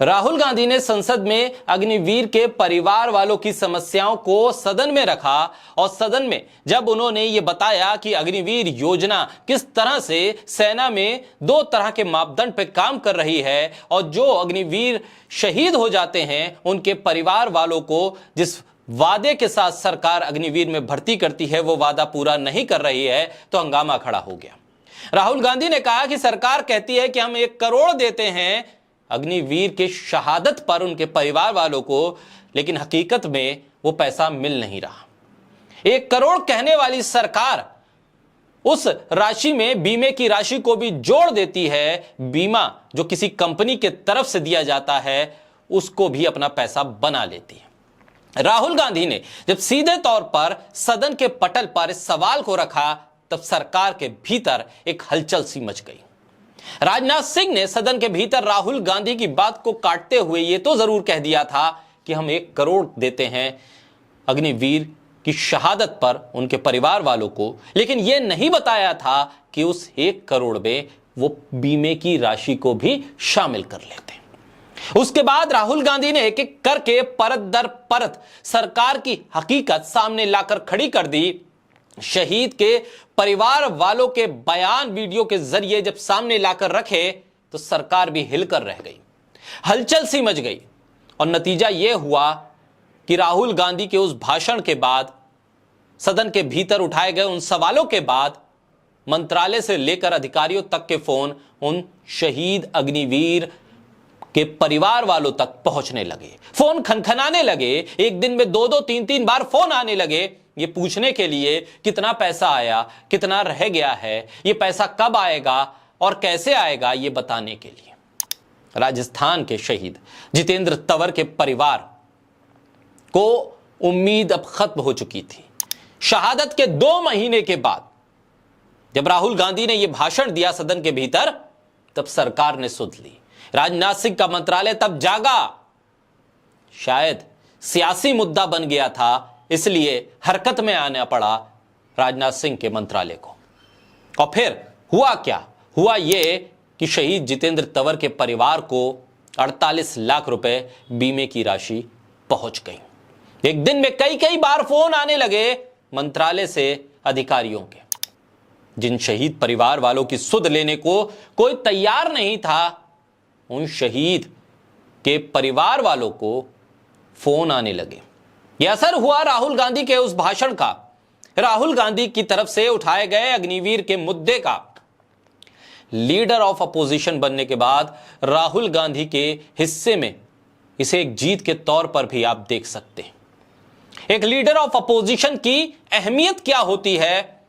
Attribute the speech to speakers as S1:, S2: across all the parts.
S1: राहुल गांधी ने संसद में अग्निवीर के परिवार वालों की समस्याओं को सदन में रखा और सदन में जब उन्होंने ये बताया कि अग्निवीर योजना किस तरह से सेना में दो तरह के मापदंड पे काम कर रही है और जो अग्निवीर शहीद हो जाते हैं उनके परिवार वालों को जिस वादे के साथ सरकार अग्निवीर में भर्ती करती है वो वादा पूरा नहीं कर रही है, तो हंगामा खड़ा हो गया। राहुल गांधी ने कहा कि सरकार कहती है कि हम 1 करोड़ देते हैं अग्निवीर के शहादत पर उनके परिवार वालों को, लेकिन हकीकत में वो पैसा मिल नहीं रहा। 1 करोड़ कहने वाली सरकार उस राशि में बीमे की राशि को भी जोड़ देती है। बीमा जो किसी कंपनी के तरफ से दिया जाता है उसको भी अपना पैसा बना लेती है। राहुल गांधी ने जब सीधे तौर पर सदन के पटल पर इस सवाल को रखा तब सरकार के भीतर एक हलचल सी मच गई। राजनाथ सिंह ने सदन के भीतर राहुल गांधी की बात को काटते हुए यह तो जरूर कह दिया था कि हम 1 करोड़ देते हैं अग्निवीर की शहादत पर उनके परिवार वालों को, लेकिन यह नहीं बताया था कि उस 1 करोड़ में वो बीमे की राशि को भी शामिल कर लेते हैं। उसके बाद राहुल गांधी ने एक एक करके परत दर परत सरकार की हकीकत सामने लाकर खड़ी कर दी। शहीद के परिवार वालों के बयान वीडियो के जरिए जब सामने लाकर रखे तो सरकार भी हिलकर रह गई, हलचल सी मच गई और नतीजा यह हुआ कि राहुल गांधी के उस भाषण के बाद, सदन के भीतर उठाए गए उन सवालों के बाद मंत्रालय से लेकर अधिकारियों तक के फोन उन शहीद अग्निवीर के परिवार वालों तक पहुंचने लगे। फोन खनखनाने लगे। एक दिन में 2-2, 3-3 बार फोन आने लगे ये पूछने के लिए कितना पैसा आया, कितना रह गया है, ये पैसा कब आएगा और कैसे आएगा ये बताने के लिए। राजस्थान के शहीद जितेंद्र तंवर के परिवार को उम्मीद अब खत्म हो चुकी थी। शहादत के 2 महीने के बाद जब राहुल गांधी ने यह भाषण दिया सदन के भीतर तब सरकार ने सुध ली। राजनाथ सिंह का मंत्रालय तब जागा। शायद सियासी मुद्दा बन गया था, इसलिए हरकत में आना पड़ा राजनाथ सिंह के मंत्रालय को। और फिर हुआ क्या? हुआ यह कि शहीद जितेंद्र तंवर के परिवार को 48 लाख रुपए बीमे की राशि पहुंच गई। एक दिन में कई बार फोन आने लगे मंत्रालय से अधिकारियों के। जिन शहीद परिवार वालों की सुध लेने को कोई तैयार नहीं था, उन शहीद के परिवार वालों को फोन आने लगे। यह असर हुआ राहुल गांधी के उस भाषण का, राहुल गांधी की तरफ से उठाए गए अग्निवीर के मुद्दे का। लीडर ऑफ अपोजिशन बनने के बाद राहुल गांधी के हिस्से में इसे एक जीत के तौर पर भी आप देख सकते हैं। एक लीडर ऑफ अपोजिशन की अहमियत क्या होती है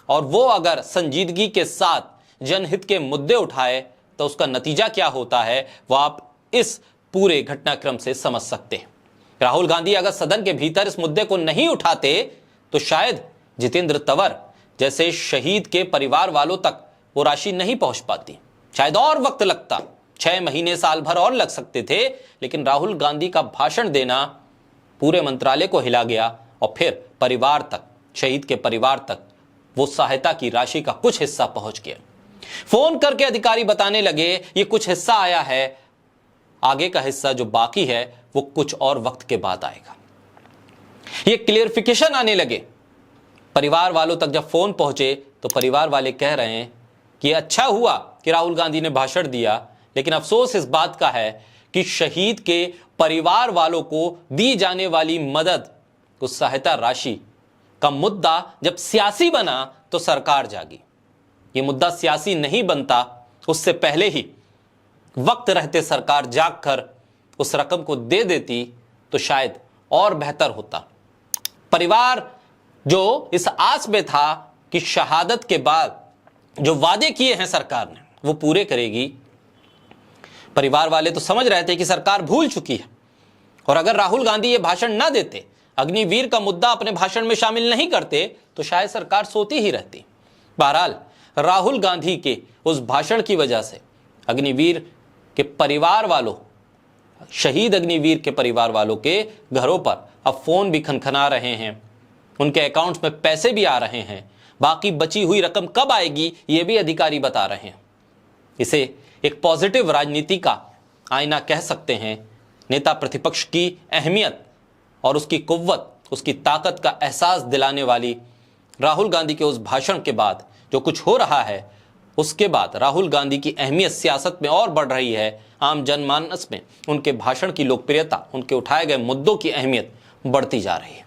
S1: और वो अगर संजीदगी के साथ जनहित के मुद्दे उठाए तो उसका नतीजा क्या होता है, वो आप इस पूरे घटनाक्रम से समझ सकते हैं। राहुल गांधी अगर सदन के भीतर इस मुद्दे को नहीं उठाते तो शायद जितेंद्र तंवर जैसे शहीद के परिवार वालों तक वो राशि नहीं पहुंच पाती। शायद और वक्त लगता, 6 महीने, साल भर और लग सकते थे, लेकिन राहुल गांधी का भाषण देना पूरे मंत्रालय को हिला गया और फिर परिवार तक, शहीद के परिवार तक वो सहायता की राशि का कुछ हिस्सा पहुंच गया। फोन करके अधिकारी बताने लगे ये कुछ हिस्सा आया है, आगे का हिस्सा जो बाकी है वो कुछ और वक्त के बाद आएगा। ये क्लियरिफिकेशन आने लगे। परिवार वालों तक जब फोन पहुंचे तो परिवार वाले कह रहे हैं कि अच्छा हुआ कि राहुल गांधी ने भाषण दिया, लेकिन अफसोस इस बात का है कि शहीद के परिवार वालों को दी जाने वाली मदद, उस सहायता राशि का मुद्दा जब सियासी बना तो सरकार जागी। ये मुद्दा सियासी नहीं बनता उससे पहले ही वक्त रहते सरकार जागकर उस रकम को दे देती तो शायद और बेहतर होता। परिवार जो इस आस में था कि शहादत के बाद जो वादे किए हैं सरकार ने वो पूरे करेगी, परिवार वाले तो समझ रहे थे कि सरकार भूल चुकी है। और अगर राहुल गांधी ये भाषण ना देते, अग्निवीर का मुद्दा अपने भाषण में शामिल नहीं करते, तो शायद सरकार सोती ही रहती। बहरहाल राहुल गांधी के उस भाषण की वजह से अग्निवीर के परिवार वालों, शहीद अग्निवीर के परिवार वालों के घरों पर अब फोन भी खनखना रहे हैं, उनके अकाउंट्स में पैसे भी आ रहे हैं। बाकी बची हुई रकम कब आएगी ये भी अधिकारी बता रहे हैं। इसे एक पॉजिटिव राजनीति का आईना कह सकते हैं। नेता प्रतिपक्ष की अहमियत और उसकी कुव्वत, उसकी ताकत का एहसास दिलाने वाली राहुल गांधी के उस भाषण के बाद जो कुछ हो रहा है, उसके बाद राहुल गांधी की अहमियत सियासत में और बढ़ रही है। आम जनमानस में उनके भाषण की लोकप्रियता, उनके उठाए गए मुद्दों की अहमियत बढ़ती जा रही है।